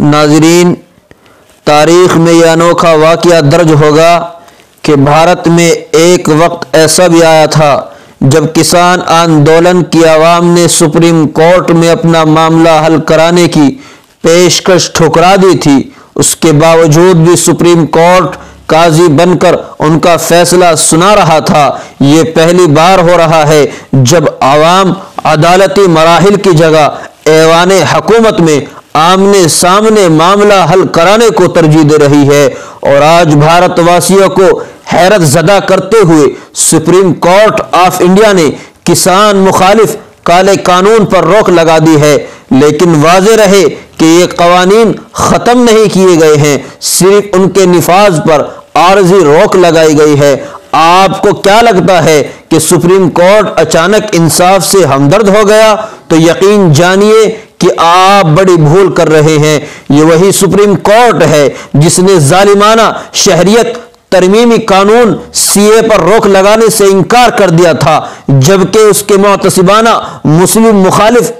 ناظرین، تاریخ میں یہ انوکھا واقعہ درج ہوگا کہ بھارت میں ایک وقت ایسا بھی آیا تھا جب کسان آندولن کی عوام نے سپریم کورٹ میں اپنا معاملہ حل کرانے کی پیشکش ٹھکرا دی تھی۔ اس کے باوجود بھی سپریم کورٹ قاضی بن کر ان کا فیصلہ سنا رہا تھا۔ یہ پہلی بار ہو رہا ہے جب عوام عدالتی مراحل کی جگہ ایوان حکومت میں آمنے سامنے معاملہ حل کرانے کو ترجیح دے رہی ہے، اور آج بھارت واسیوں کو حیرت زدہ کرتے ہوئے سپریم کورٹ آف انڈیا نے کسان مخالف کالے قانون پر روک لگا دی ہے۔ لیکن واضح رہے کہ یہ قوانین ختم نہیں کیے گئے ہیں، صرف ان کے نفاذ پر عارضی روک لگائی گئی ہے۔ آپ کو کیا لگتا ہے کہ سپریم کورٹ اچانک انصاف سے ہمدرد ہو گیا؟ تو یقین جانیے کہ آپ بڑی بھول کر رہے ہیں۔ یہ وہی سپریم کورٹ ہے جس نے ظالمانہ شہریت ترمیمی قانون CA پر روک لگانے سے انکار کر دیا تھا، جبکہ اس کے محتسبانہ مسلم مخالف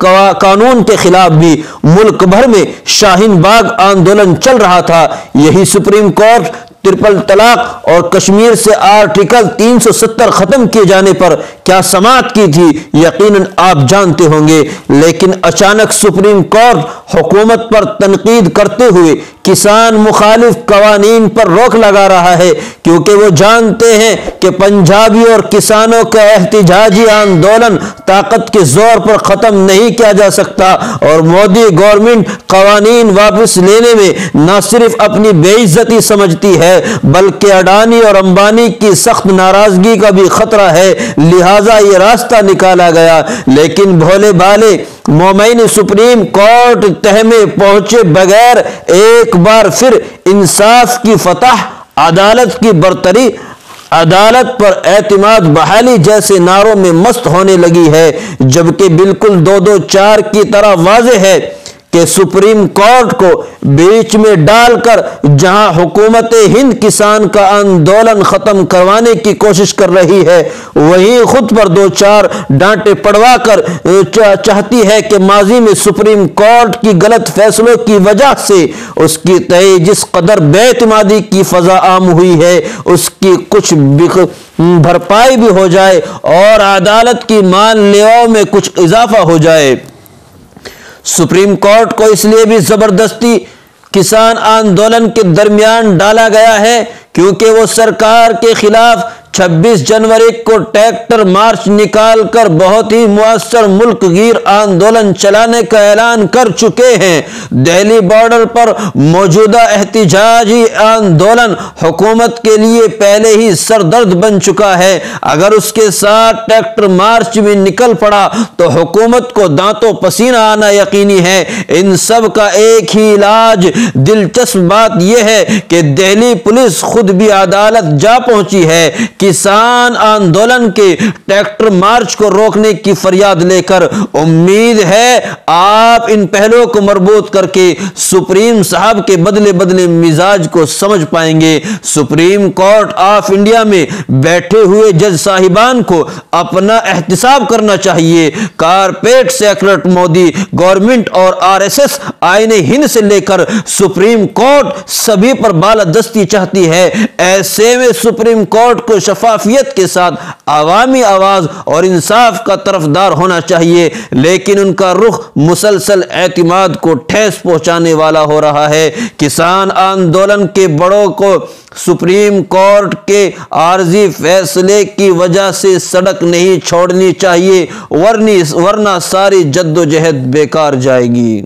قانون کے خلاف بھی ملک بھر میں شاہین باغ آندولن چل رہا تھا۔ یہی سپریم کورٹ ٹرپل طلاق اور کشمیر سے آرٹیکل 370 ختم کیے جانے پر کیا سماعت کی تھی، یقیناً آپ جانتے ہوں گے۔ لیکن اچانک سپریم کورٹ حکومت پر تنقید کرتے ہوئے کسان مخالف قوانین پر روک لگا رہا ہے، کیونکہ وہ جانتے ہیں کہ پنجابی اور کسانوں کا احتجاجی آندولن طاقت کے زور پر ختم نہیں کیا جا سکتا، اور مودی گورنمنٹ قوانین واپس لینے میں نہ صرف اپنی بے عزتی سمجھتی ہے بلکہ اڈانی اور امبانی کی سخت ناراضگی کا بھی خطرہ ہے، لہذا یہ راستہ نکالا گیا۔ لیکن بھولے بھالے مومعین سپریم کورٹ تہ میں پہنچے بغیر ایک بار پھر انصاف کی فتح، عدالت کی برتری، عدالت پر اعتماد بحالی جیسے نعروں میں مست ہونے لگی ہے، جبکہ بالکل 224 کی طرح واضح ہے کہ سپریم کورٹ کو بیچ میں ڈال کر جہاں حکومت ہند کسان کا آندولن ختم کروانے کی کوشش کر رہی ہے، وہیں خود پر 2-4 ڈانٹے پڑوا کر چاہتی ہے کہ ماضی میں سپریم کورٹ کی غلط فیصلوں کی وجہ سے اس کی تئیں جس قدر بے اعتمادی کی فضا عام ہوئی ہے، اس کی کچھ بھرپائی بھی ہو جائے اور عدالت کی مان لیاؤں میں کچھ اضافہ ہو جائے۔ سپریم کورٹ کو اس لیے بھی زبردستی کسان آندولن کے درمیان ڈالا گیا ہے کیونکہ وہ سرکار کے خلاف 26 جنوری کو ٹریکٹر مارچ نکال کر بہت ہی مؤثر ملک گیر آندولن چلانے کا اعلان کر چکے ہیں۔ دہلی بارڈر پر موجودہ احتجاجی آندولن حکومت کے لیے پہلے ہی سردرد بن چکا ہے۔ اگر اس کے ساتھ ٹریکٹر مارچ بھی نکل پڑا تو حکومت کو دانتوں پسینہ آنا یقینی ہے۔ ان سب کا ایک ہی علاج، دلچسپ بات یہ ہے کہ دہلی پولیس خود بھی عدالت جا پہنچی ہے کسان آندولن کے ٹریکٹر مارچ کو روکنے کی فریاد لے کر۔ امید ہے آپ ان پہلوؤں کو مربوط کر کے سپریم صاحب کے بدلے مزاج کو سمجھ پائیں گے۔ سپریم کورٹ آف انڈیا میں بیٹھے ہوئے جج صاحبان کو اپنا احتساب کرنا چاہیے۔ کارپیٹ سیکرٹ مودی گورنمنٹ اور RSS آئین ہند سے لے کر سپریم کورٹ سبھی پر بالادستی چاہتی ہے۔ ایسے میں سپریم کورٹ کو شفافیت کے ساتھ عوامی آواز اور انصاف کا طرفدار ہونا چاہیے، لیکن ان کا رخ مسلسل اعتماد کو ٹھیس پہنچانے والا ہو رہا ہے۔ کسان آندولن کے بڑوں کو سپریم کورٹ کے عارضی فیصلے کی وجہ سے سڑک نہیں چھوڑنی چاہیے، ورنہ ساری جدوجہد بیکار جائے گی۔